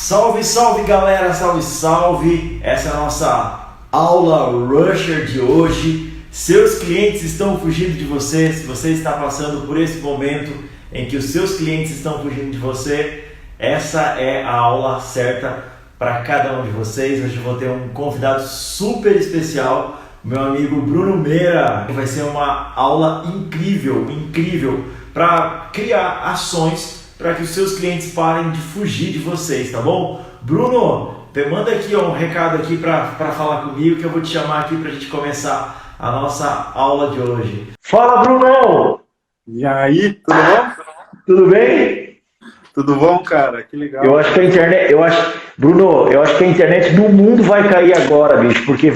Salve, salve galera, salve, salve! Essa é a nossa aula Rusher de hoje. Seus clientes estão fugindo de você. Se você está passando por esse momento em que os seus clientes estão fugindo de você, essa é a aula certa para cada um de vocês. Hoje eu vou ter um convidado super especial, meu amigo Bruno Meira. Vai ser uma aula incrível para criar ações para que os seus clientes parem de fugir de vocês, tá bom? Bruno, manda aqui um recado aqui para falar comigo, que eu vou te chamar aqui para a gente começar a nossa aula de hoje. Fala, Bruno! E aí, tudo bom? Tudo bem? Tudo bom, cara? Que legal. Eu acho que a internet, Bruno, eu acho que a internet do mundo vai cair agora, bicho, porque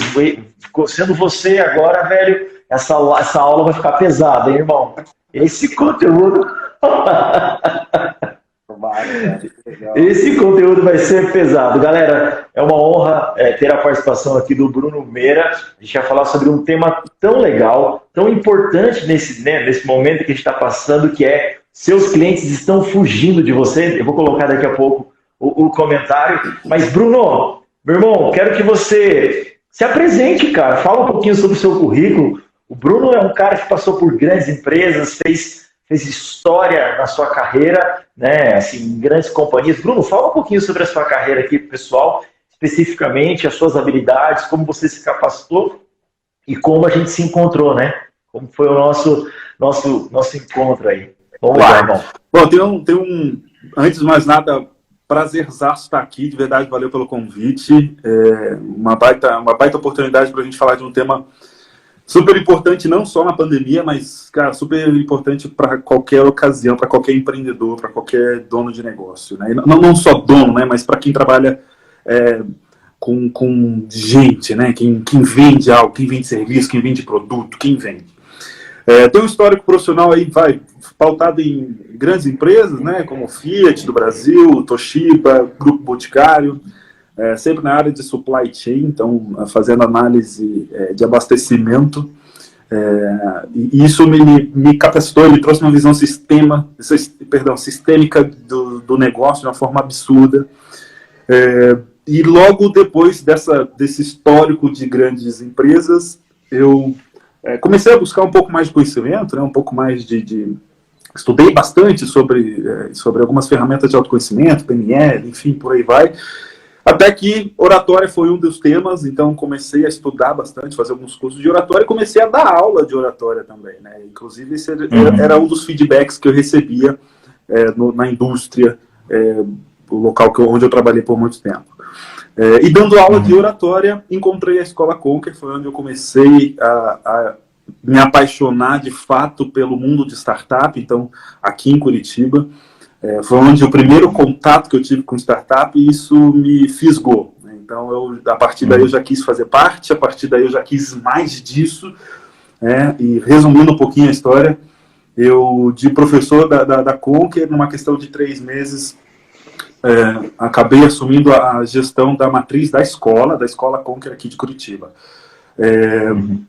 sendo você agora, velho, essa aula vai ficar pesada, hein, irmão? Esse conteúdo... Esse conteúdo vai ser pesado. Galera, é uma honra ter a participação aqui do Bruno Meira. A gente vai falar sobre um tema tão legal, tão importante nesse momento que a gente está passando, que é seus clientes estão fugindo de você. Eu vou colocar daqui a pouco o comentário. Mas, Bruno, meu irmão, quero que você se apresente, cara. Fala um pouquinho sobre o seu currículo. O Bruno é um cara que passou por grandes empresas, fez história na sua carreira, né, assim, em grandes companhias. Bruno, fala um pouquinho sobre a sua carreira aqui, pessoal, especificamente as suas habilidades, como você se capacitou e como a gente se encontrou, né? Como foi o nosso encontro aí. Vamos lá, irmão. Bom, antes de mais nada, prazerzaço estar aqui, de verdade, valeu pelo convite. Uma baita oportunidade para a gente falar de um tema super importante, não só na pandemia, mas, cara, super importante para qualquer ocasião, para qualquer empreendedor, para qualquer dono de negócio, né? Não só dono, né, mas para quem trabalha com gente, né? Quem vende algo, quem vende serviço, quem vende produto, quem vende. Tem um histórico profissional aí, pautado em grandes empresas, né, como Fiat do Brasil, Toshiba, Grupo Boticário, sempre na área de supply chain, então fazendo análise de abastecimento, e isso me capacitou, me trouxe uma visão sistêmica do negócio de uma forma absurda, e logo depois desse histórico de grandes empresas, eu comecei a buscar um pouco mais de conhecimento, né, um pouco mais estudei bastante sobre algumas ferramentas de autoconhecimento, PNL, enfim, por aí vai. Até que oratória foi um dos temas, então comecei a estudar bastante, fazer alguns cursos de oratória e comecei a dar aula de oratória também, né? Inclusive, esse era um dos feedbacks que eu recebia na indústria, o local onde eu trabalhei por muito tempo. E dando aula de oratória, encontrei a Escola Conquer, foi onde eu comecei a me apaixonar de fato pelo mundo de startup, então aqui em Curitiba. Foi onde o primeiro contato que eu tive com startup e isso me fisgou, né? Então, a partir daí eu já quis fazer parte, a partir daí eu já quis mais disso, e resumindo um pouquinho a história, eu, de professor da Conquer, numa questão de 3 meses, acabei assumindo a gestão da matriz da escola Conquer aqui de Curitiba.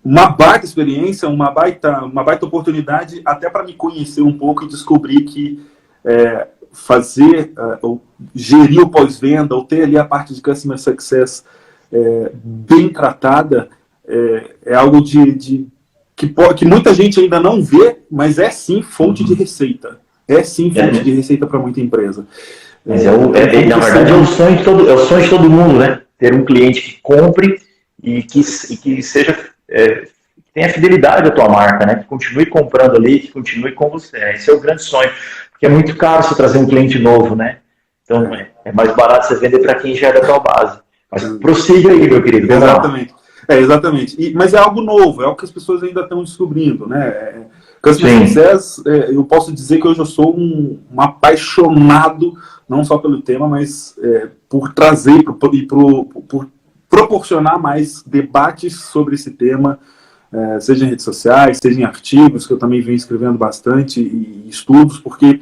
Uma baita experiência, uma baita oportunidade até para me conhecer um pouco e descobrir que gerir o pós-venda, ou ter ali a parte de Customer Success bem tratada, é algo que muita gente ainda não vê, mas é sim fonte de receita. É sim fonte de receita para muita empresa. Mas na verdade é o sonho de todo mundo, né? Ter um cliente que compre e que seja... que tenha fidelidade à tua marca, né? Que continue comprando ali, que continue com você. Esse é o grande sonho. Porque é muito caro você trazer um cliente novo, né? Então é mais barato você vender para quem já é da tua base. Mas prossiga aí, meu querido. Exatamente. Exatamente. Mas é algo novo, é algo que as pessoas ainda estão descobrindo, né? Customer Success, eu posso dizer que hoje eu sou um apaixonado, não só pelo tema, mas por trazer e por proporcionar mais debates sobre esse tema, seja em redes sociais, seja em artigos, que eu também venho escrevendo bastante, e estudos, porque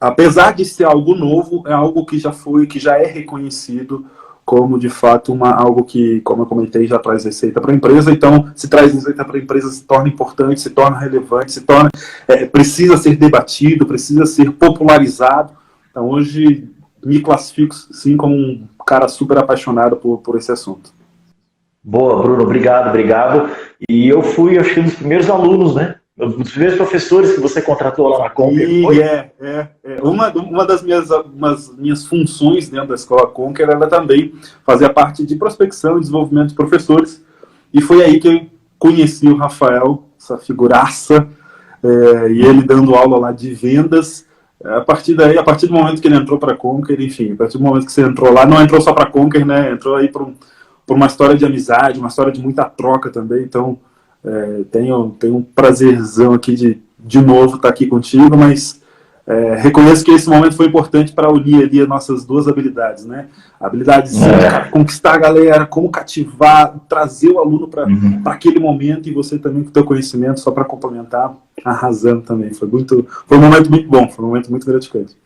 apesar de ser algo novo, é algo que já é reconhecido como, de fato, algo que, como eu comentei, já traz receita para a empresa. Então, se traz receita para a empresa, se torna importante, se torna relevante, precisa ser debatido, precisa ser popularizado. Então, hoje, me classifico, sim, como um cara super apaixonado por esse assunto. Boa, Bruno, obrigado, obrigado. E eu fui, acho que, um dos primeiros alunos, né? Um dos primeiros professores que você contratou lá na Conquer, E uma das minhas funções dentro da Escola Conquer era também fazer a parte de prospecção e desenvolvimento de professores. E foi aí que eu conheci o Rafael, essa figuraça, e ele dando aula lá de vendas. A partir daí, a partir do momento que ele entrou para a Conquer, enfim, a partir do momento que você entrou lá, não entrou só para a Conquer, né? Entrou aí por uma história de amizade, uma história de muita troca também. Então, tenho um prazerzão aqui de novo estar aqui contigo, mas reconheço que esse momento foi importante para unir ali as nossas duas habilidades, né? A habilidade de conquistar a galera, como cativar, trazer o aluno para aquele momento, e você também com o teu conhecimento, só para complementar, arrasando também. Foi um momento muito bom, foi um momento muito gratificante.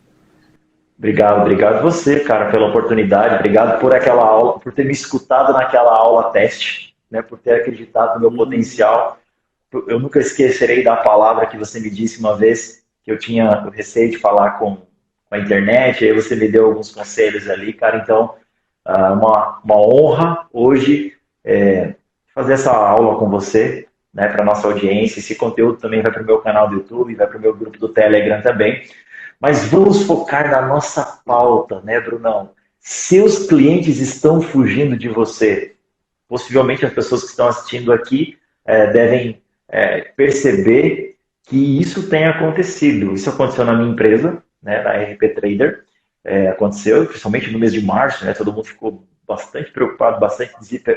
Obrigado você, cara, pela oportunidade. Obrigado por aquela aula, por ter me escutado naquela aula teste, né? Por ter acreditado no meu potencial. Eu nunca esquecerei da palavra que você me disse uma vez, que eu tinha o receio de falar com a internet, aí você me deu alguns conselhos ali, cara. Então, uma honra hoje fazer essa aula com você, né, para nossa audiência. Esse conteúdo também vai para o meu canal do YouTube, vai para o meu grupo do Telegram também. Mas vamos focar na nossa pauta, né, Brunão? Seus clientes estão fugindo de você. Possivelmente as pessoas que estão assistindo aqui devem perceber que isso tem acontecido. Isso aconteceu na minha empresa, né, na RP Trader. Aconteceu, principalmente no mês de março, né? Todo mundo ficou bastante preocupado, bastante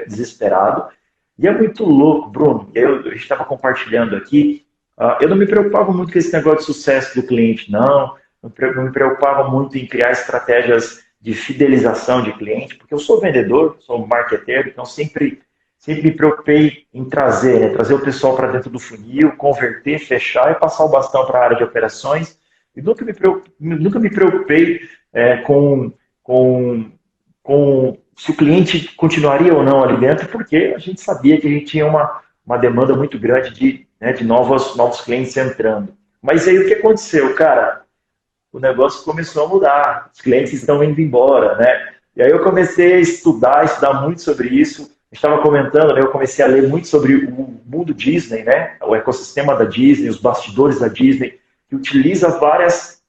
desesperado. E é muito louco, Bruno. A gente estava compartilhando aqui. Eu não me preocupava muito com esse negócio de sucesso do cliente, não. Não me preocupava muito em criar estratégias de fidelização de cliente, porque eu sou vendedor, sou marqueteiro, então sempre me preocupei em trazer o pessoal para dentro do funil, converter, fechar e passar o bastão para a área de operações. E nunca me preocupei com se o cliente continuaria ou não ali dentro, porque a gente sabia que a gente tinha uma demanda muito grande de novos clientes entrando. Mas aí o que aconteceu, cara? O negócio começou a mudar, os clientes estão indo embora, né? E aí eu comecei a estudar muito sobre isso. Estava comentando, né? Eu comecei a ler muito sobre o mundo Disney, né? O ecossistema da Disney, os bastidores da Disney, que utiliza várias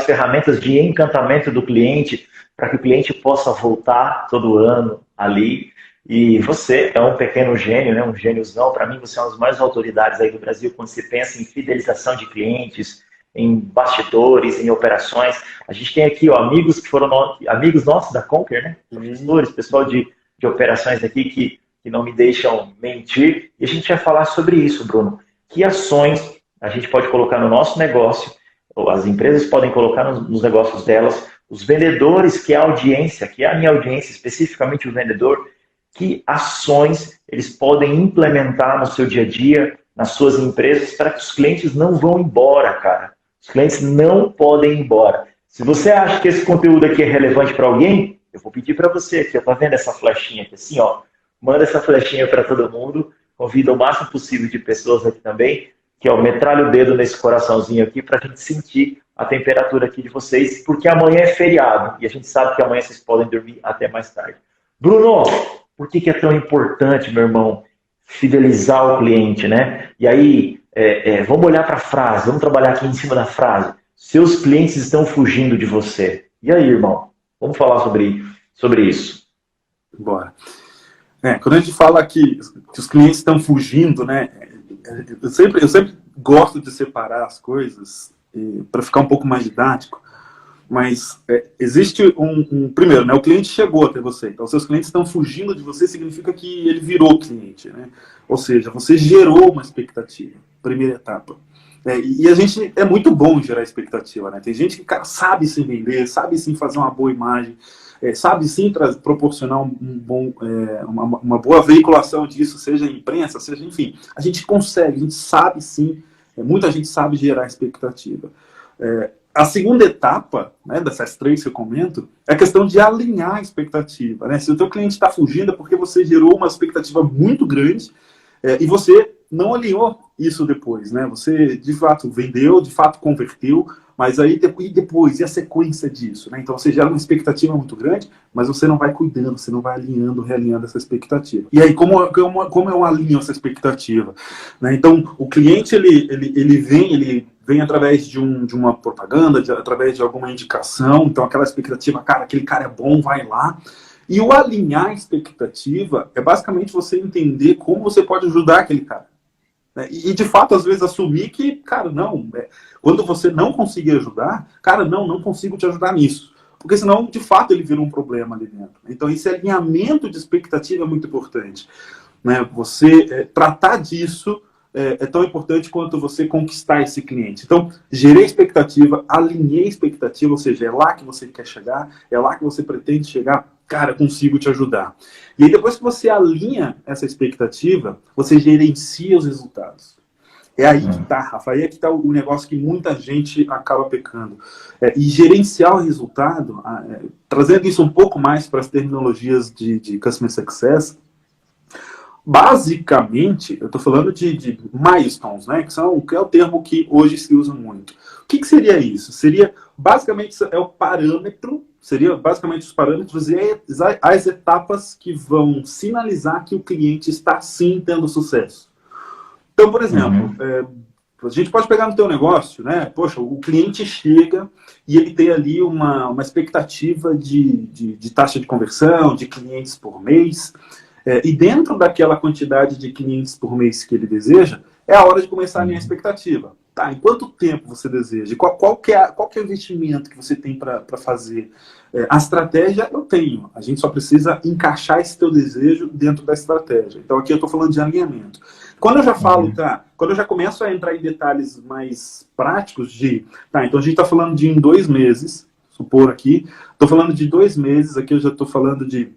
ferramentas de encantamento do cliente para que o cliente possa voltar todo ano ali. E você é um pequeno gênio, né? Um gêniozão. Para mim, você é uma das mais autoridades aí do Brasil quando se pensa em fidelização de clientes, em bastidores, em operações. A gente tem aqui amigos que foram amigos nossos da Conquer, né? Professores, pessoal de operações aqui que não me deixam mentir. E a gente vai falar sobre isso, Bruno. Que ações a gente pode colocar no nosso negócio, ou as empresas podem colocar nos negócios delas, os vendedores, que é a audiência, que é a minha audiência, especificamente o vendedor, que ações eles podem implementar no seu dia a dia, nas suas empresas, para que os clientes não vão embora, cara. Os clientes não podem ir embora. Se você acha que esse conteúdo aqui é relevante para alguém, eu vou pedir para você aqui, tá vendo essa flechinha aqui assim, ó? Manda essa flechinha para todo mundo, convida o máximo possível de pessoas aqui também, que metralha o dedo nesse coraçãozinho aqui para a gente sentir a temperatura aqui de vocês, porque amanhã é feriado e a gente sabe que amanhã vocês podem dormir até mais tarde. Bruno, por que é tão importante, meu irmão, fidelizar o cliente, né? E aí, vamos olhar para a frase, vamos trabalhar aqui em cima da frase. Seus clientes estão fugindo de você. E aí, irmão? Vamos falar sobre isso. Bora. Quando a gente fala que os clientes estão fugindo, né? Eu sempre gosto de separar as coisas para ficar um pouco mais didático, mas existe primeiro, né? O cliente chegou até você, então seus clientes estão fugindo de você, significa que ele virou cliente, né? Ou seja, você gerou uma expectativa, primeira etapa. E a gente é muito bom em gerar expectativa, né? Tem gente que, cara, sabe sim vender, sabe sim fazer uma boa imagem, sabe sim proporcionar uma boa veiculação disso, seja em imprensa, seja, enfim. A gente consegue, a gente sabe sim, muita gente sabe gerar expectativa. A segunda etapa, né, dessas três que eu comento, é a questão de alinhar a expectativa, né? Se o teu cliente está fugindo é porque você gerou uma expectativa muito grande e você não alinhou. isso depois, né? Você, de fato, vendeu, de fato, converteu, mas aí depois, e a sequência disso, né? Então, você gera uma expectativa muito grande, mas você não vai cuidando, você não vai alinhando, realinhando essa expectativa. E aí, como eu alinho essa expectativa? Né? Então, o cliente, ele vem através de uma propaganda, através de alguma indicação, então aquela expectativa, cara, aquele cara é bom, vai lá. E o alinhar a expectativa é basicamente você entender como você pode ajudar aquele cara. Né? E, de fato, às vezes assumir que, cara, não, quando você não conseguir ajudar, cara, não consigo te ajudar nisso. Porque senão, de fato, ele vira um problema ali dentro. Então, esse alinhamento de expectativa é muito importante. Né? Você tratar disso é tão importante quanto você conquistar esse cliente. Então, gerei expectativa, alinhei expectativa, ou seja, é lá que você quer chegar, é lá que você pretende chegar, cara, consigo te ajudar. E aí, depois que você alinha essa expectativa, você gerencia os resultados. É aí que tá, Rafa, aí é que tá o negócio que muita gente acaba pecando. E gerenciar o resultado, trazendo isso um pouco mais para as terminologias de Customer Success, basicamente, eu estou falando de milestones, né, que é o termo que hoje se usa muito. O que seria isso? Seria, basicamente, o parâmetro, seria basicamente os parâmetros e as etapas que vão sinalizar que o cliente está, sim, tendo sucesso. Então, por exemplo, a gente pode pegar no teu negócio, né? Poxa, o cliente chega e ele tem ali uma expectativa de taxa de conversão, de clientes por mês. E dentro daquela quantidade de clientes por mês que ele deseja, é a hora de começar a minha expectativa. Tá, em quanto tempo você deseja? Qual que é o investimento que você tem para fazer? A estratégia eu tenho. A gente só precisa encaixar esse teu desejo dentro da estratégia. Então aqui eu estou falando de alinhamento. Quando eu já falo, quando eu já começo a entrar em detalhes mais práticos então a gente está falando de em 2 meses, supor aqui, estou falando de 2 meses, aqui eu já estou falando de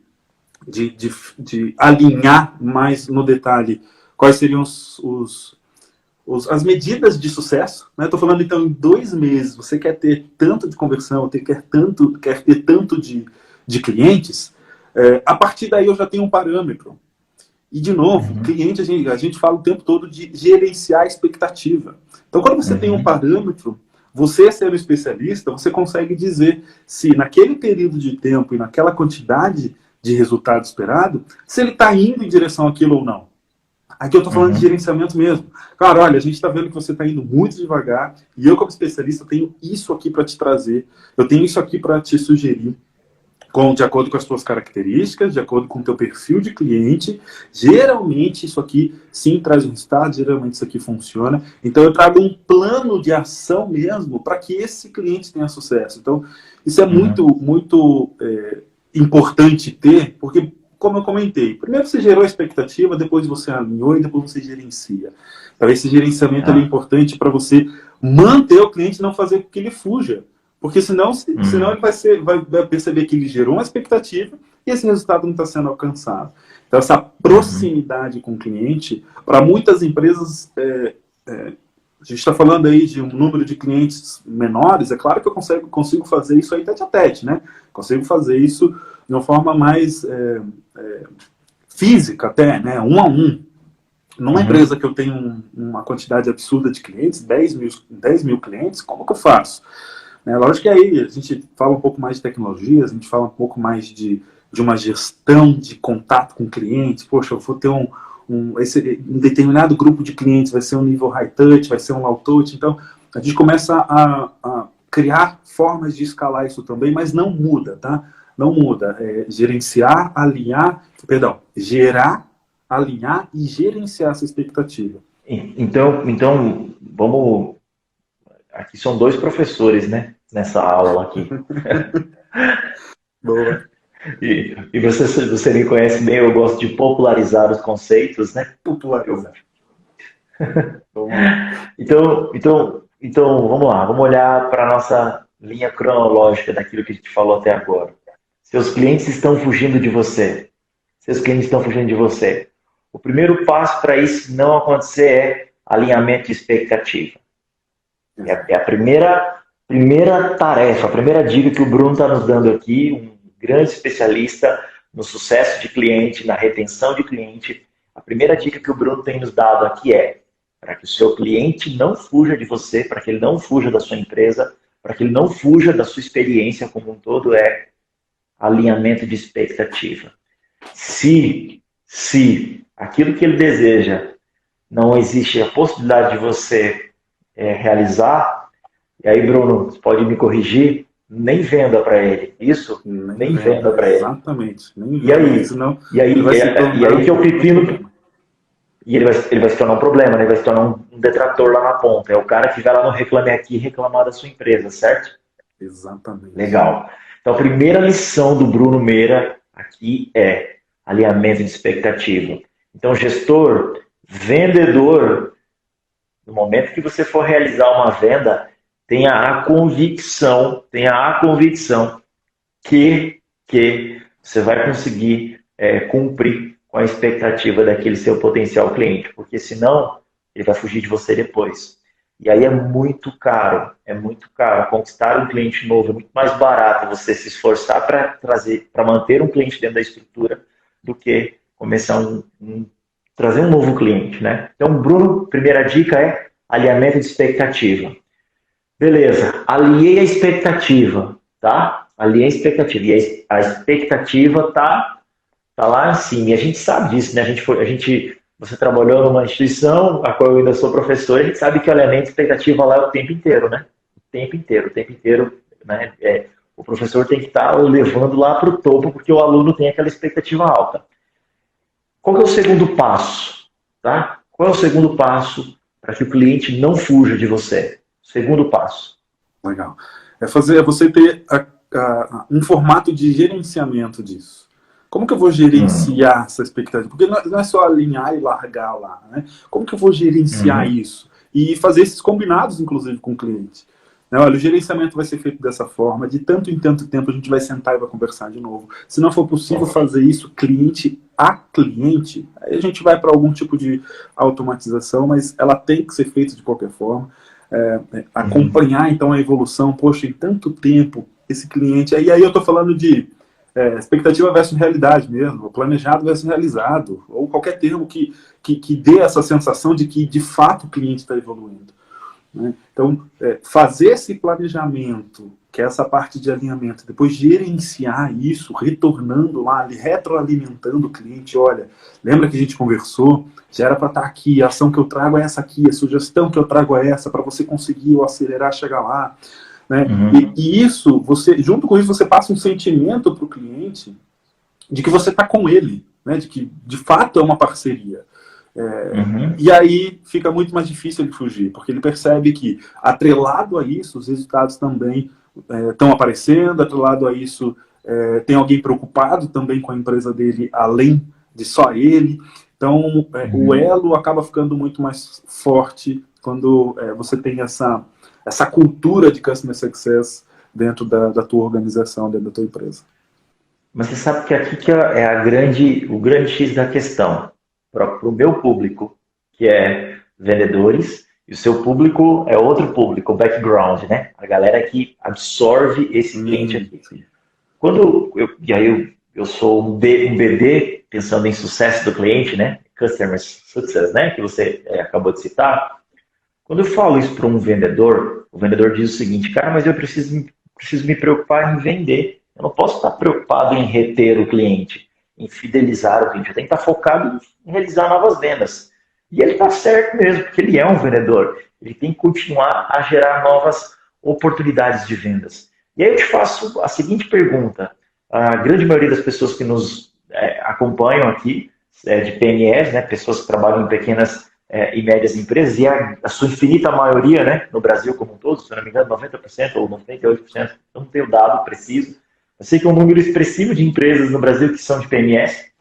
alinhar mais no detalhe quais seriam as medidas de sucesso. Estou falando, então, em 2 meses, você quer ter tanto de conversão, quer ter tanto de clientes, a partir daí eu já tenho um parâmetro. E, de novo, cliente, a gente fala o tempo todo de gerenciar a expectativa. Então, quando você tem um parâmetro, você, sendo especialista, você consegue dizer se naquele período de tempo e naquela quantidade de resultado esperado, se ele está indo em direção àquilo ou não. Aqui eu estou falando de gerenciamento mesmo. Cara, olha, a gente está vendo que você está indo muito devagar e eu, como especialista, tenho isso aqui para te trazer, eu tenho isso aqui para te sugerir, de acordo com as suas características, de acordo com o teu perfil de cliente. Geralmente isso aqui sim traz um resultado, geralmente isso aqui funciona. Então eu trago um plano de ação mesmo para que esse cliente tenha sucesso. Então isso é muito importante ter, porque, como eu comentei, primeiro você gerou a expectativa, depois você alinhou e depois você gerencia. Então esse gerenciamento é importante para você manter o cliente e não fazer com que ele fuja. Porque senão ele vai perceber que ele gerou uma expectativa e esse resultado não está sendo alcançado. Então, essa proximidade com o cliente, para muitas empresas, a gente está falando aí de um número de clientes menores, é claro que eu consigo fazer isso aí tete a tete, né? Consigo fazer isso de uma forma mais física até, né? 1 a 1. Numa empresa que eu tenho uma quantidade absurda de clientes, 10 mil clientes, como que eu faço? Lógico que aí a gente fala um pouco mais de tecnologias, a gente fala um pouco mais de uma gestão de contato com o cliente. Poxa, eu vou ter um determinado grupo de clientes, vai ser um nível high touch, vai ser um low touch. Então, a gente começa a criar formas de escalar isso também, mas não muda, tá? Não muda. Gerenciar, gerar, alinhar e gerenciar essa expectativa. Então vamos... Aqui são 2 professores, né? Nessa aula aqui. Boa. E você me conhece bem, eu gosto de popularizar os conceitos, né? Popularizar. Então, vamos lá. Vamos olhar para a nossa linha cronológica daquilo que a gente falou até agora. Seus clientes estão fugindo de você. O primeiro passo para isso não acontecer é alinhamento de expectativa. É a primeira tarefa, a primeira dica que o Bruno está nos dando aqui, um grande especialista no sucesso de cliente, na retenção de cliente. A primeira dica que o Bruno tem nos dado aqui é para que o seu cliente não fuja de você, para que ele não fuja da sua empresa, para que ele não fuja da sua experiência como um todo, é alinhamento de expectativa. Se aquilo que ele deseja não existe a possibilidade de você realizar, e aí, Bruno, você pode me corrigir, nem venda para ele. Isso? Nem venda para ele. Exatamente. Nem e aí, senão e aí que é o pepino. E ele vai se tornar um problema, né? Ele vai se tornar um detrator lá na ponta. É o cara que vai lá no Reclame Aqui reclamar da sua empresa, certo? Exatamente. Legal. Então, a primeira lição do Bruno Meira aqui é alinhamento de expectativa. Então, gestor, vendedor, no momento que você for realizar uma venda, tenha a convicção que você vai conseguir cumprir com a expectativa daquele seu potencial cliente, porque senão ele vai fugir de você depois. E aí é muito caro conquistar um cliente novo, é muito mais barato você se esforçar para manter um cliente dentro da estrutura do que começar trazer um novo cliente, né? Então, Bruno, primeira dica é alinhamento de expectativa. Beleza, alinhei a expectativa, tá? Alinhei a expectativa. E a expectativa tá lá em cima. E a gente sabe disso, né? Você trabalhou numa instituição, a qual eu ainda sou professor, a gente sabe que o alinhamento de expectativa lá é o tempo inteiro, né? O tempo inteiro, né? O professor tem que estar levando lá para o topo, porque o aluno tem aquela expectativa alta. Qual que é o segundo passo? Tá? Qual é o segundo passo para que o cliente não fuja de você? Segundo passo. Legal. É você ter um formato de gerenciamento disso. Como que eu vou gerenciar essa expectativa? Porque não é só alinhar e largar lá, né? Como que eu vou gerenciar isso? E fazer esses combinados, inclusive, com o cliente. Olha, o gerenciamento vai ser feito dessa forma, de tanto em tanto tempo a gente vai sentar e vai conversar de novo. Se não for possível fazer isso cliente a cliente, aí a gente vai para algum tipo de automatização, mas ela tem que ser feita de qualquer forma. Acompanhar, então, a evolução. Poxa, em tanto tempo, esse cliente... E aí eu estou falando de expectativa versus realidade mesmo, planejado versus realizado, ou qualquer termo que dê essa sensação de que, de fato, o cliente está evoluindo. Né? Então, fazer esse planejamento, que é essa parte de alinhamento, depois gerenciar isso, retornando lá, retroalimentando o cliente. Olha, lembra que a gente conversou? Já era para estar aqui, a ação que eu trago é essa aqui, a sugestão que eu trago é essa, para você conseguir ou acelerar, chegar lá. Né? E isso, junto com isso, você passa um sentimento para o cliente de que você está com ele, né? De que, de fato, é uma parceria. E aí fica muito mais difícil ele fugir, porque ele percebe que, atrelado a isso, os resultados também estão aparecendo, atrelado a isso, tem alguém preocupado também com a empresa dele, além de só ele. Então, o elo acaba ficando muito mais forte quando você tem essa cultura de Customer Success dentro da tua organização, dentro da tua empresa. Mas você sabe que aqui que é o grande X da questão. Para o meu público, que é vendedores, e o seu público é outro público, o background, né? A galera que absorve esse cliente aqui. Quando eu sou um BD, pensando em sucesso do cliente, né? Customer Success, né? Que você acabou de citar. Quando eu falo isso para um vendedor, o vendedor diz o seguinte: cara, mas eu preciso me preocupar em vender. Eu não posso estar preocupado em reter o cliente, em fidelizar o cliente. Eu tenho que estar focado em realizar novas vendas. E ele está certo mesmo, porque ele é um vendedor. Ele tem que continuar a gerar novas oportunidades de vendas. E aí eu te faço a seguinte pergunta. A grande maioria das pessoas que nos acompanham aqui, de PMEs, né, pessoas que trabalham em pequenas e médias empresas, e a sua infinita maioria, né, no Brasil como um todo, se eu não me engano, 90% ou 98%, não tenho dado preciso. Eu sei que é um número expressivo de empresas no Brasil que são de PMS.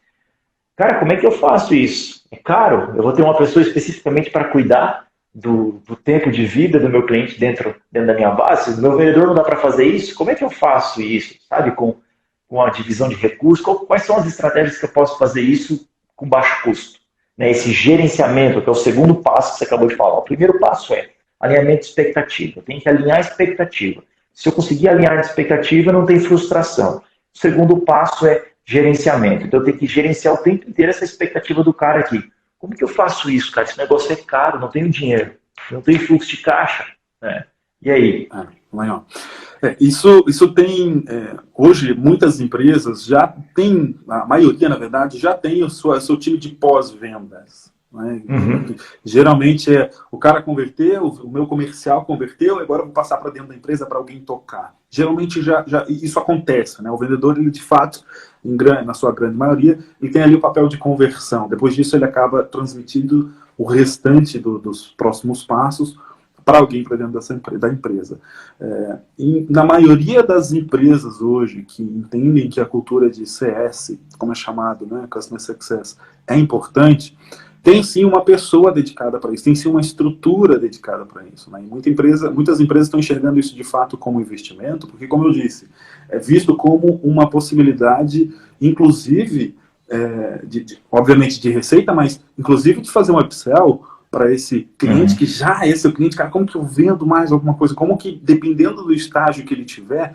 Cara, como é que eu faço isso? É caro? Eu vou ter uma pessoa especificamente para cuidar do tempo de vida do meu cliente dentro da minha base? Do meu vendedor não dá para fazer isso? Como é que eu faço isso? Sabe, com a divisão de recursos? Quais são as estratégias que eu posso fazer isso com baixo custo? Né, esse gerenciamento, que é o segundo passo que você acabou de falar. O primeiro passo é alinhamento de expectativa. Eu tenho que alinhar a expectativa. Se eu conseguir alinhar a expectativa, não tem frustração. O segundo passo é gerenciamento. Então eu tenho que gerenciar o tempo inteiro essa expectativa do cara aqui. como que eu faço isso, cara? Esse negócio é caro, não tenho dinheiro, não tenho fluxo de caixa, né? E aí? Legal. Isso tem, hoje, muitas empresas já têm, a maioria, na verdade, já tem o seu time de pós-vendas. Né? Uhum. Geralmente o cara converteu, o meu comercial converteu, agora eu vou passar para dentro da empresa para alguém tocar. Geralmente já isso acontece, né? O vendedor, ele de fato, na sua grande maioria, ele tem ali o papel de conversão. Depois disso ele acaba transmitindo o restante dos próximos passos para alguém para dentro da empresa. E na maioria das empresas hoje que entendem que a cultura de CS, como é chamado, né, Customer Success, é importante, tem sim uma pessoa dedicada para isso, tem sim uma estrutura dedicada para isso. Né? E muitas empresas estão enxergando isso de fato como investimento, porque, como eu disse, é visto como uma possibilidade, inclusive, obviamente de receita, mas inclusive de fazer um upsell para esse cliente que já é esse cliente, cara, como que eu vendo mais alguma coisa? Como que, dependendo do estágio que ele tiver, o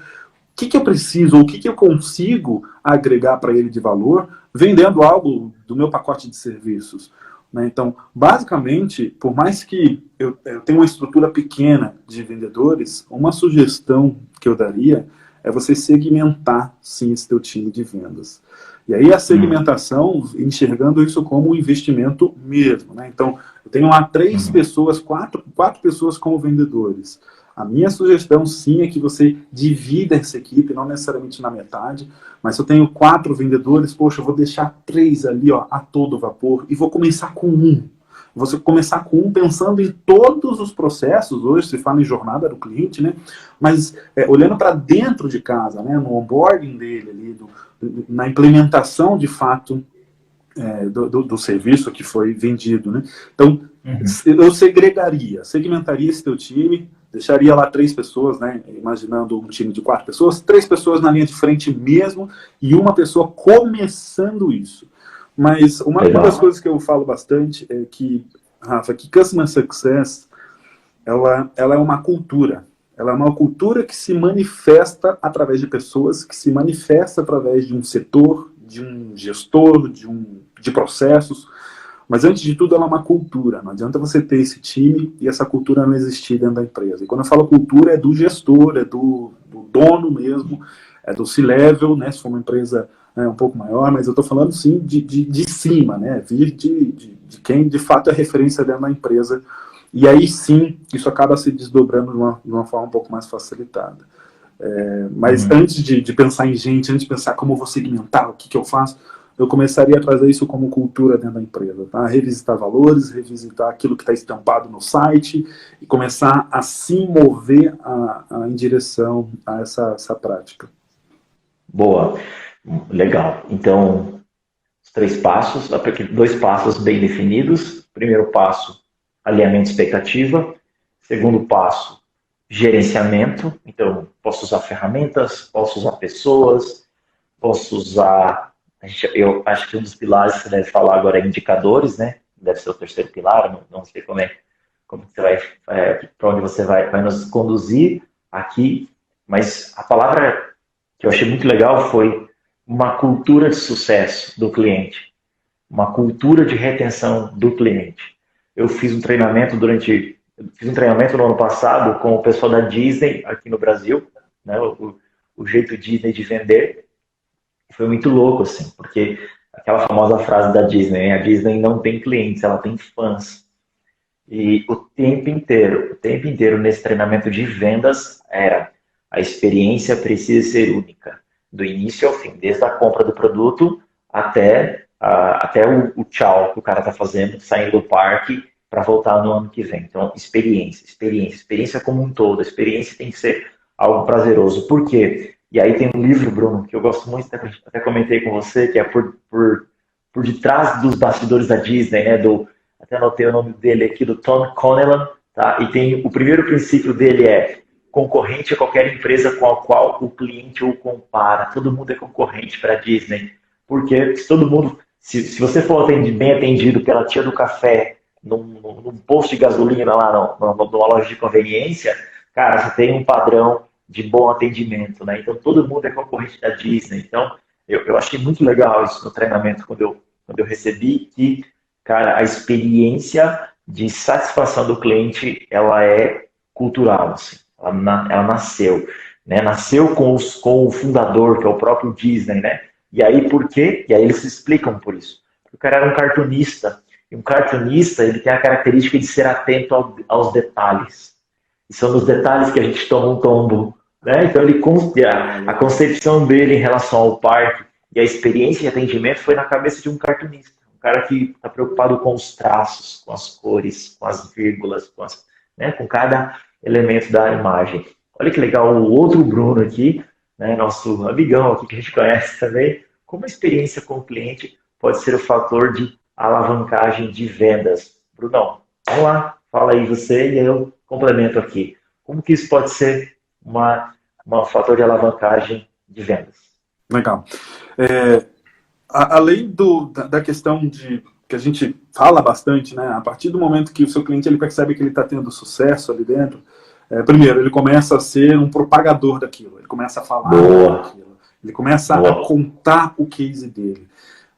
que eu preciso, ou o que eu consigo agregar para ele de valor, vendendo algo do meu pacote de serviços? Né? Então, basicamente, por mais que eu tenha uma estrutura pequena de vendedores, uma sugestão que eu daria é você segmentar, sim, esse teu time de vendas. E aí a segmentação, enxergando isso como um investimento mesmo. Né? Então, eu tenho lá 3 pessoas, 4 pessoas como vendedores. A minha sugestão, sim, é que você divida essa equipe, não necessariamente na metade, mas se eu tenho 4 vendedores, poxa, eu vou deixar 3 ali, ó, a todo vapor, e vou começar com um. Você começar com um pensando em todos os processos, hoje se fala em jornada do cliente, né? Mas olhando para dentro de casa, né? No onboarding dele, ali, na implementação de fato do serviço que foi vendido, né? Então, eu segmentaria esse teu time, deixaria lá 3 pessoas, né? Imaginando um time de 4 pessoas, 3 pessoas na linha de frente mesmo, e uma pessoa começando isso. Mas uma das coisas que eu falo bastante é que, Rafa, que Customer Success, ela é uma cultura. Ela é uma cultura que se manifesta através de pessoas, que se manifesta através de um setor, de um gestor, de processos. Mas, antes de tudo, ela é uma cultura. Não adianta você ter esse time e essa cultura não existir dentro da empresa. E quando eu falo cultura, é do gestor, é do dono mesmo, é do C-level, né? Se for uma empresa um pouco maior, mas eu estou falando, sim, de cima, né? Vir de quem, de fato, é referência dentro da empresa. E aí, sim, isso acaba se desdobrando de uma forma um pouco mais facilitada. Mas antes de pensar em gente, antes de pensar como eu vou segmentar, o que eu faço, eu começaria a trazer isso como cultura dentro da empresa, tá? Revisitar valores, revisitar aquilo que está estampado no site e começar a se mover em direção a essa prática. Boa, legal. Então, os 3 passos, 2 passos bem definidos. Primeiro passo, alinhamento de expectativa. Segundo passo, gerenciamento. Então, posso usar ferramentas, posso usar pessoas, posso usar... Eu acho que um dos pilares que você deve falar agora é indicadores, né? Deve ser o 3º pilar, não sei como você vai, para onde você vai nos conduzir aqui. Mas a palavra que eu achei muito legal foi uma cultura de sucesso do cliente, uma cultura de retenção do cliente. Eu fiz um treinamento no ano passado com o pessoal da Disney aqui no Brasil, né, o jeito Disney de vender. Foi muito louco, assim, porque aquela famosa frase da Disney, a Disney não tem clientes, ela tem fãs. E o tempo inteiro nesse treinamento de vendas era: a experiência precisa ser única, do início ao fim, desde a compra do produto até o tchau que o cara está fazendo, saindo do parque para voltar no ano que vem. Então, experiência como um todo. A experiência tem que ser algo prazeroso. Por quê? E aí tem um livro, Bruno, que eu gosto muito, até comentei com você, que é por detrás dos bastidores da Disney, né? Até anotei o nome dele aqui, do Tom Conelan, tá? E tem o primeiro princípio dele é: concorrente a qualquer empresa com a qual o cliente o compara. Todo mundo é concorrente para a Disney. Porque se você for bem atendido pela tia do café, num posto de gasolina lá, numa loja de conveniência, cara, você tem um padrão de bom atendimento, né? Então todo mundo é concorrente da Disney. Então eu achei muito legal isso no treinamento quando eu recebi, que, cara, a experiência de satisfação do cliente, ela é cultural, assim. Ela nasceu, né? Nasceu com o fundador, que é o próprio Disney, né? E aí, por quê? E aí eles se explicam por isso. O cara era um cartunista, e um cartunista, ele tem a característica de ser atento aos detalhes. E são nos detalhes que a gente toma um tombo, né? Então, a concepção dele em relação ao parque e a experiência de atendimento foi na cabeça de um cartunista. Um cara que está preocupado com os traços, com as cores, com as vírgulas, né? Com cada elemento da imagem. Olha que legal, o outro Bruno aqui, né? Nosso amigão aqui que a gente conhece também, como a experiência com o cliente pode ser o fator de alavancagem de vendas. Brunão, vamos lá, fala aí você e eu complemento aqui. Como que isso pode ser um fator de alavancagem de vendas? Legal. Além da questão que a gente fala bastante, né? A partir do momento que o seu cliente ele percebe que ele está tendo sucesso ali dentro, primeiro, ele começa a ser um propagador daquilo, ele começa a falar daquilo, ele começa a contar o case dele.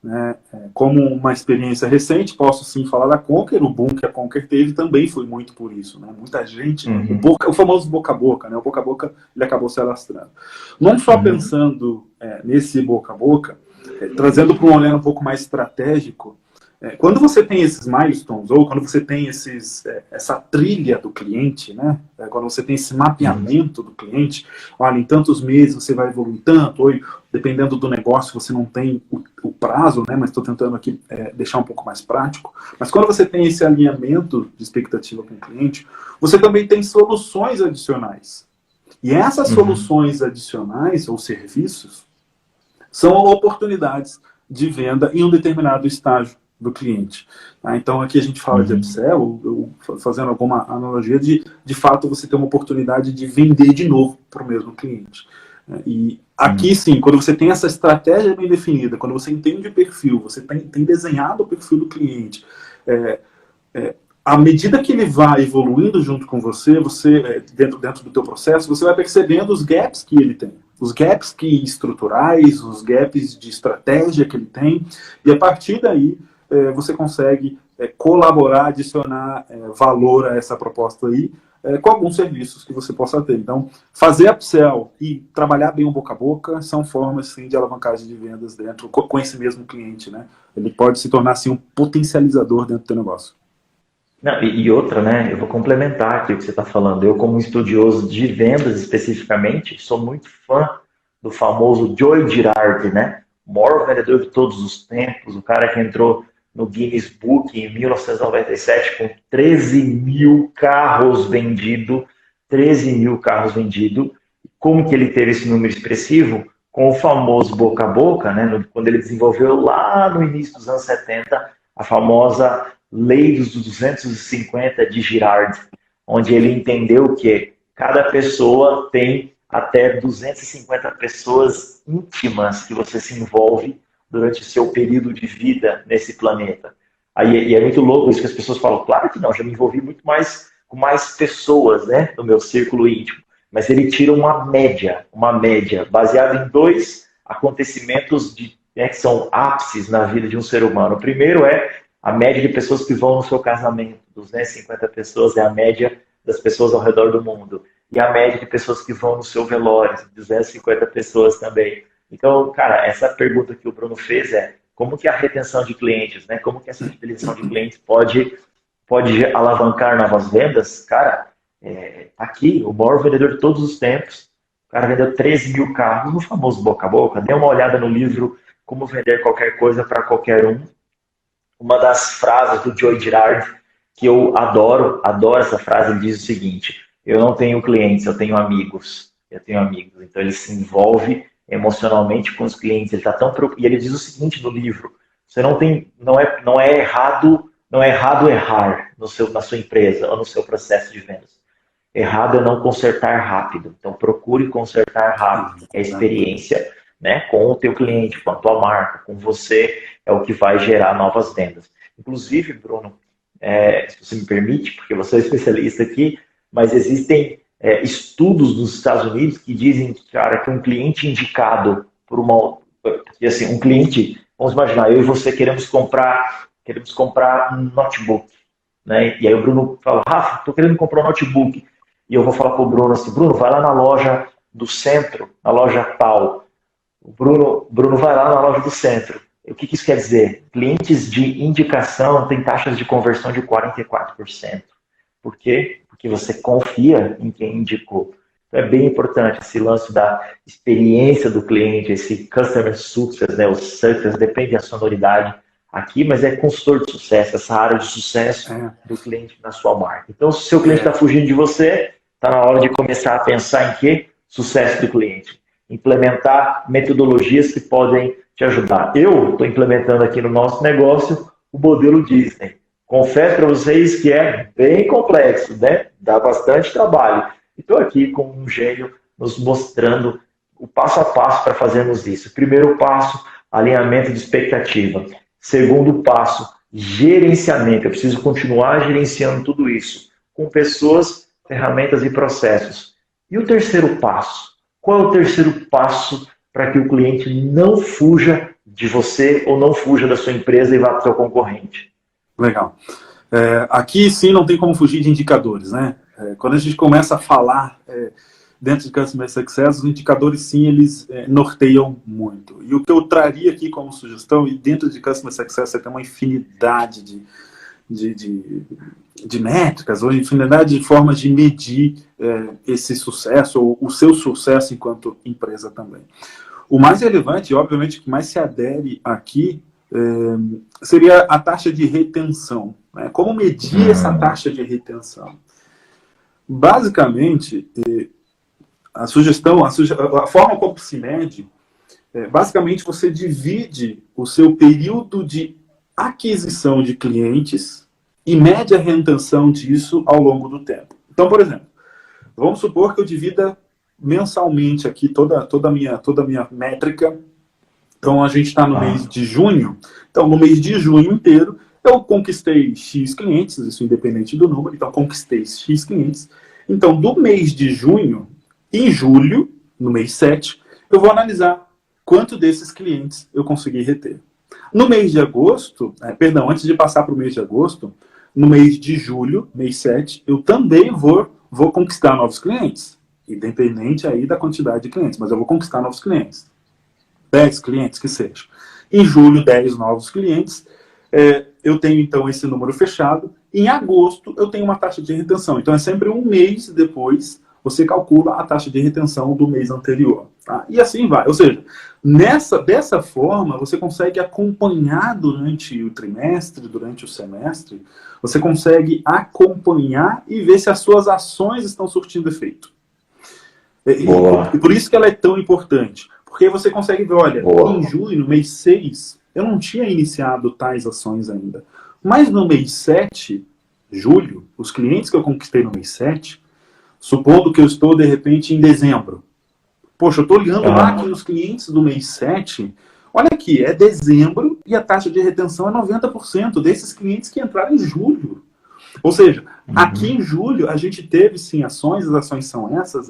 Né? Como uma experiência recente, posso sim falar da Conquer. O boom que a Conquer teve também foi muito por isso, né? Muita gente, o famoso boca a boca, né? O boca a boca ele acabou se alastrando. Não só pensando nesse boca a boca, trazendo para um olhar um pouco mais estratégico, quando você tem esses milestones, ou quando você tem essa trilha do cliente, né? Quando você tem esse mapeamento do cliente, olha, em tantos meses você vai evoluir tanto, ou dependendo do negócio você não tem o prazo, né? Mas estou tentando aqui deixar um pouco mais prático. Mas quando você tem esse alinhamento de expectativa com o cliente, você também tem soluções adicionais. E essas soluções adicionais, ou serviços, são oportunidades de venda em um determinado estágio do cliente. Então aqui a gente fala de upsell, fazendo alguma analogia de fato você ter uma oportunidade de vender de novo para o mesmo cliente. E aqui sim, quando você tem essa estratégia bem definida, quando você entende o perfil, você tem desenhado o perfil do cliente, à medida que ele vai evoluindo junto com você, dentro do teu processo, você vai percebendo os gaps que ele tem. Os gaps estruturais, os gaps de estratégia que ele tem, e a partir daí você consegue colaborar, adicionar valor a essa proposta aí, com alguns serviços que você possa ter. Então, fazer upsell e trabalhar bem o boca a boca são formas, sim, de alavancagem de vendas dentro, com esse mesmo cliente, né? Ele pode se tornar, assim, um potencializador dentro do teu negócio. Não, e outra, né? Eu vou complementar aqui o que você está falando. Eu, como estudioso de vendas especificamente, sou muito fã do famoso Joe Girardi, né? O maior vendedor de todos os tempos, o cara que entrou no Guinness Book em 1997 com 13 mil carros vendidos. 13 mil carros vendidos. Como que ele teve esse número expressivo? Com o famoso boca a boca, né? Quando ele desenvolveu lá no início dos anos 70 a famosa Lei dos 250 de Girard, onde ele entendeu que cada pessoa tem até 250 pessoas íntimas que você se envolve durante o seu período de vida nesse planeta. E é muito louco isso que as pessoas falam, claro que não, já me envolvi muito mais com mais pessoas, né, no meu círculo íntimo. Mas ele tira uma média baseada em 2 acontecimentos que são ápices na vida de um ser humano. O primeiro é a média de pessoas que vão no seu casamento. 250 pessoas é a média das pessoas ao redor do mundo. E a média de pessoas que vão no seu velório, 250 pessoas também. Então, cara, essa pergunta que o Bruno fez como que a retenção de clientes, né? Como que essa fidelização de clientes pode alavancar novas vendas? Cara, aqui, o maior vendedor de todos os tempos, o cara vendeu 13 mil carros no famoso boca a boca. Dê uma olhada no livro Como Vender Qualquer Coisa para Qualquer Um. Uma das frases do Joe Girard, que eu adoro essa frase, ele diz o seguinte: eu não tenho clientes, eu tenho amigos. Então ele se envolve emocionalmente com os clientes. Ele tá tão preocupado. E ele diz o seguinte no livro: você não é errado errar na sua empresa ou no seu processo de vendas. Errado é não consertar rápido. Então procure consertar rápido. É a experiência, né, com o teu cliente, com a tua marca, com você, é o que vai gerar novas vendas. Inclusive, Bruno, se você me permite, porque você é especialista aqui, mas existem estudos dos Estados Unidos que dizem, cara, que um cliente indicado por um cliente, vamos imaginar, eu e você queremos queremos comprar um notebook, né? E aí o Bruno fala, Rafa, estou querendo comprar um notebook. E eu vou falar para o Bruno assim, Bruno, vai lá na loja do centro, na loja tal. O Bruno vai lá na loja do centro. O que isso quer dizer? Clientes de indicação têm taxas de conversão de 44%. Por quê? Porque você confia em quem indicou. Então é bem importante esse lance da experiência do cliente, esse customer success, né? O success depende da sonoridade aqui, mas é consultor de sucesso, essa área de sucesso do cliente na sua marca. Então, se o seu cliente está fugindo de você, está na hora de começar a pensar em quê? Sucesso do cliente. Implementar metodologias que podem te ajudar. Eu estou implementando aqui no nosso negócio o modelo Disney. Confesso para vocês que é bem complexo, né? Dá bastante trabalho. Estou aqui com um gênio nos mostrando o passo a passo para fazermos isso. Primeiro passo, alinhamento de expectativa. Segundo passo, gerenciamento. Eu preciso continuar gerenciando tudo isso com pessoas, ferramentas e processos. E o terceiro passo? Qual é o terceiro passo para que o cliente não fuja de você ou não fuja da sua empresa e vá para o seu concorrente? Legal. Aqui sim não tem como fugir de indicadores, né? Quando a gente começa a falar dentro de Customer Success, os indicadores sim, eles norteiam muito. E o que eu traria aqui como sugestão, e dentro de Customer Success você tem uma infinidade de métricas, ou infinidade de formas de medir esse sucesso, ou o seu sucesso enquanto empresa também. O mais relevante, e obviamente o que mais se adere aqui, seria a taxa de retenção. Né? Como medir essa taxa de retenção? Basicamente, a forma como se mede, basicamente você divide o seu período de aquisição de clientes e mede a retenção disso ao longo do tempo. Então, por exemplo, vamos supor que eu divida mensalmente aqui toda a minha métrica. Então, a gente está no mês de junho. Então, no mês de junho inteiro, eu conquistei X clientes, isso independente do número. Então, conquistei X clientes. Então, do mês de junho, em julho, no mês 7, eu vou analisar quanto desses clientes eu consegui reter. No mês de agosto, antes de passar para o mês de agosto, no mês de julho, mês 7, eu também vou conquistar novos clientes. Independente aí da quantidade de clientes, mas eu vou conquistar novos clientes. 10 clientes, que seja. Em julho, 10 novos clientes. Eu tenho, então, esse número fechado. Em agosto, eu tenho uma taxa de retenção. Então, é sempre um mês depois, você calcula a taxa de retenção do mês anterior. Tá? E assim vai. Ou seja, dessa forma, você consegue acompanhar durante o trimestre, durante o semestre, você consegue acompanhar e ver se as suas ações estão surtindo efeito. E por isso que ela é tão importante. Porque você consegue ver, olha, em julho, no mês 6, eu não tinha iniciado tais ações ainda. Mas no mês 7, julho, os clientes que eu conquistei no mês 7, supondo que eu estou, de repente, em dezembro. Poxa, eu estou olhando lá aqui nos clientes do mês 7, olha aqui, é dezembro e a taxa de retenção é 90% desses clientes que entraram em julho. Ou seja, aqui em julho a gente teve sim ações, as ações são essas,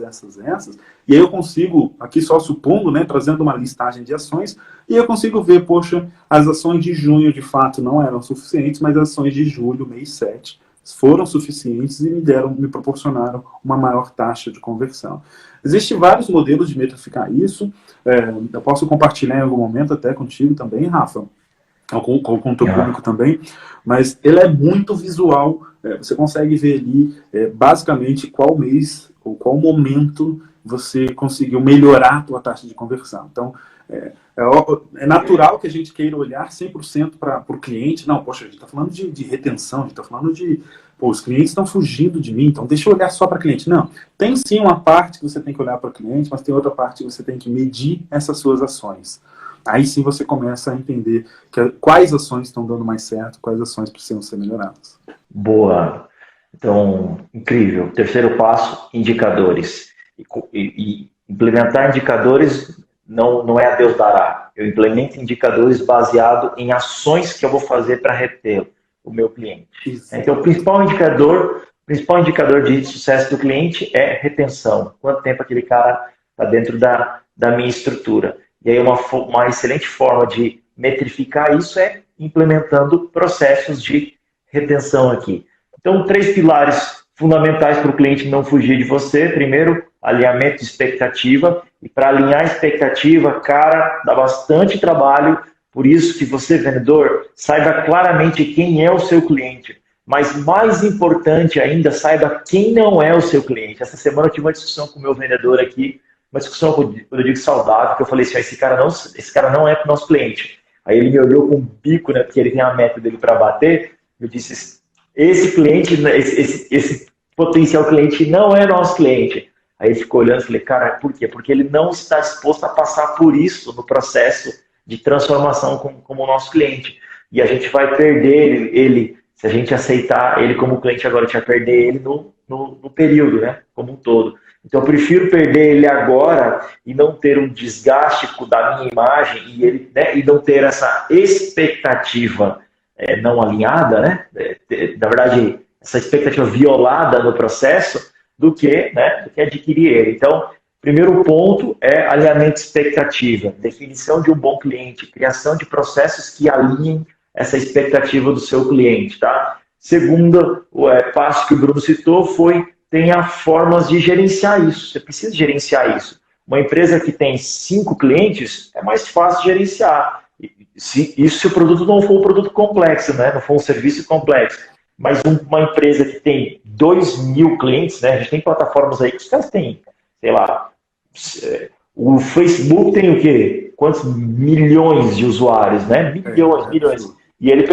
e aí eu consigo, aqui só supondo, né, trazendo uma listagem de ações, e eu consigo ver, poxa, as ações de junho de fato não eram suficientes, mas as ações de julho, mês 7, foram suficientes e me proporcionaram uma maior taxa de conversão. Existem vários modelos de metrificar isso, eu posso compartilhar em algum momento até contigo também, Rafa, com o teu público também, mas ele é muito visual, você consegue ver ali basicamente qual mês ou qual momento você conseguiu melhorar a tua taxa de conversão. Então, é natural que a gente queira olhar 100% para o cliente. Não, poxa, a gente está falando de retenção, a gente está falando os clientes estão fugindo de mim, então deixa eu olhar só para cliente. Não, tem sim uma parte que você tem que olhar para cliente, mas tem outra parte que você tem que medir essas suas ações. Aí sim você começa a entender quais ações estão dando mais certo, quais ações precisam ser melhoradas. Boa. Então, incrível. Terceiro passo, indicadores. E implementar indicadores não é a Deus dará. Eu implemento indicadores baseado em ações que eu vou fazer para reter o meu cliente. Isso. Então, o principal indicador de sucesso do cliente é retenção. Quanto tempo aquele cara está dentro da minha estrutura. E aí uma excelente forma de metrificar isso é implementando processos de retenção aqui. Então, 3 pilares fundamentais para o cliente não fugir de você. Primeiro, alinhamento de expectativa. E para alinhar a expectativa, cara, dá bastante trabalho. Por isso que você, vendedor, saiba claramente quem é o seu cliente. Mas mais importante ainda, saiba quem não é o seu cliente. Essa semana eu tive uma discussão com o meu vendedor aqui, uma discussão, quando eu digo saudável, que eu falei assim, esse cara não é para o nosso cliente. Aí ele me olhou com um bico, né, porque ele tem a meta dele para bater. Eu disse, esse cliente, esse potencial cliente não é nosso cliente. Aí ele ficou olhando e falei, cara, por quê? Porque ele não está disposto a passar por isso no processo de transformação como nosso cliente. E a gente vai perder ele se a gente aceitar ele como cliente agora, a gente vai perder ele no período, né, como um todo. Então eu prefiro perder ele agora e não ter um desgaste da minha imagem e não ter essa expectativa não alinhada, né, na verdade, essa expectativa violada no processo, do que adquirir ele. Então, primeiro ponto é alinhamento de expectativa, definição de um bom cliente, criação de processos que alinhem essa expectativa do seu cliente, tá? Segundo passo que o Bruno citou foi tenha formas de gerenciar isso. Você precisa gerenciar isso. Uma empresa que tem 5 clientes é mais fácil de gerenciar. Se o produto não for um produto complexo, né? Não for um serviço complexo. Mas uma empresa que tem 2.000 clientes, né? A gente tem plataformas aí que os caras têm, sei lá, o Facebook tem o quê? Quantos milhões de usuários, né? Milhões. E ele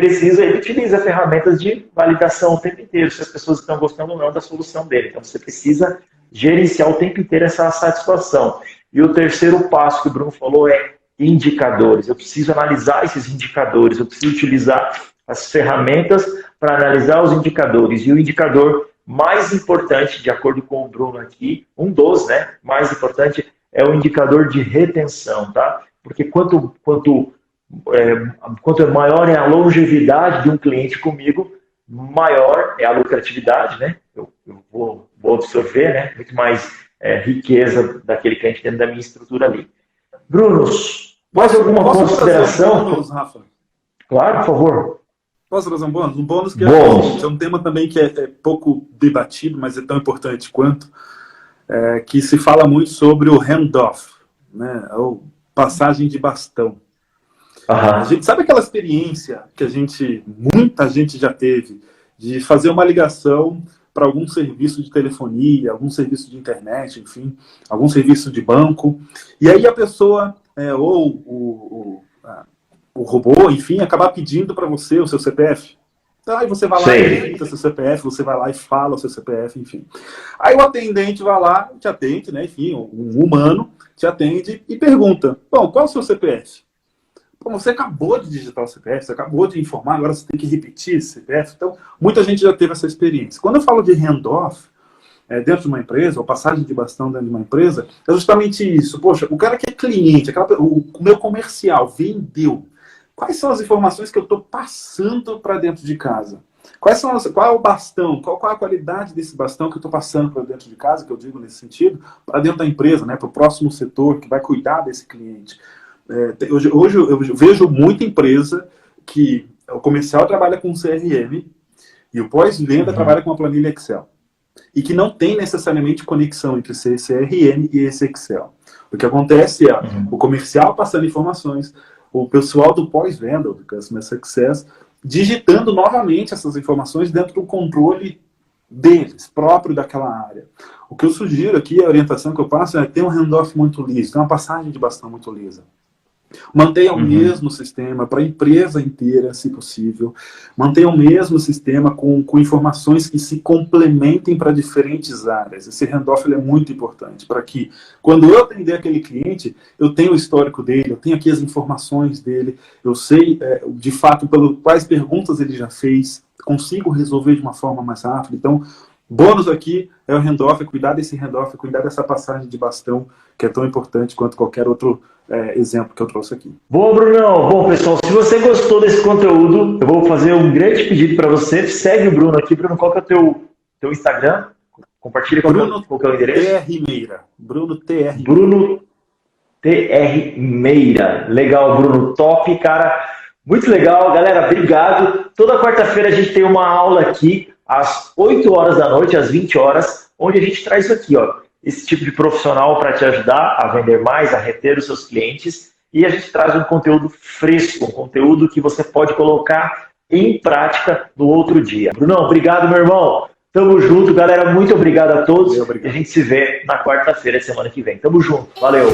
utiliza ferramentas de validação o tempo inteiro, se as pessoas estão gostando ou não da solução dele. Então você precisa gerenciar o tempo inteiro essa satisfação. E o terceiro passo que o Bruno falou é indicadores. Eu preciso analisar esses indicadores, eu preciso utilizar as ferramentas para analisar os indicadores. E o indicador mais importante, de acordo com o Bruno aqui, um dos, né, mais importante, é o indicador de retenção, tá? Porque quanto maior é a longevidade de um cliente comigo, maior é a lucratividade, né? Eu vou absorver, né, muito mais riqueza daquele cliente dentro da minha estrutura ali. Bruno, mais alguma consideração? Bônus, Rafa? Claro, por favor. Posso trazer um bônus? Um bônus que é um tema também que é pouco debatido, mas é tão importante quanto, que se fala muito sobre o handoff, né? Ou passagem de bastão. A gente sabe aquela experiência que muita gente já teve, de fazer uma ligação para algum serviço de telefonia, algum serviço de internet, enfim, algum serviço de banco, e aí a pessoa, ou o robô, enfim, acabar pedindo para você o seu CPF. Então, aí você vai lá e digita seu CPF, você vai lá e fala o seu CPF, enfim. Aí o atendente vai lá, te atende, né, enfim, um humano te atende e pergunta, bom, qual é o seu CPF? Pô, você acabou de digitar o CPF, você acabou de informar, agora você tem que repetir esse CPF. Então, muita gente já teve essa experiência. Quando eu falo de handoff dentro de uma empresa, ou passagem de bastão dentro de uma empresa, é justamente isso. Poxa, o cara que é cliente, o meu comercial vendeu, quais são as informações que eu estou passando para dentro de casa? Qual é o bastão? Qual é a qualidade desse bastão que eu estou passando para dentro de casa, que eu digo nesse sentido, para dentro da empresa, né, para o próximo setor que vai cuidar desse cliente? Hoje eu vejo muita empresa que o comercial trabalha com CRM e o pós-venda trabalha com uma planilha Excel. E que não tem necessariamente conexão entre esse CRM e esse Excel. O que acontece é o comercial passando informações, o pessoal do pós-venda, do Customer Success, digitando novamente essas informações dentro do controle deles, próprio daquela área. O que eu sugiro aqui, a orientação que eu passo é ter um handoff muito liso, ter uma passagem de bastão muito lisa. Mantenha o mesmo sistema para a empresa inteira, se possível. Mantenha o mesmo sistema com informações que se complementem para diferentes áreas. Esse handoff é muito importante para que, quando eu atender aquele cliente, eu tenho o histórico dele, eu tenho aqui as informações dele, eu sei, de fato, quais perguntas ele já fez, consigo resolver de uma forma mais rápida. Então, bônus aqui é o handoff, é cuidar desse handoff, é cuidar dessa passagem de bastão, que é tão importante quanto qualquer outro exemplo que eu trouxe aqui. Bom, Brunão. Bom, pessoal, se você gostou desse conteúdo, eu vou fazer um grande pedido para você. Segue o Bruno aqui. Bruno, qual que é o teu Instagram? Compartilha qual que é o endereço. TR Meira. Bruno TR. Bruno TR Meira. Legal, Bruno. Top, cara. Muito legal, galera, obrigado. Toda quarta-feira a gente tem uma aula aqui, às 8 horas da noite, às 20 horas, onde a gente traz isso aqui, ó, esse tipo de profissional para te ajudar a vender mais, a reter os seus clientes, e a gente traz um conteúdo fresco, um conteúdo que você pode colocar em prática no outro dia. Brunão, obrigado, meu irmão. Tamo junto, galera, muito obrigado a todos. E a gente se vê na quarta-feira, semana que vem. Tamo junto, valeu.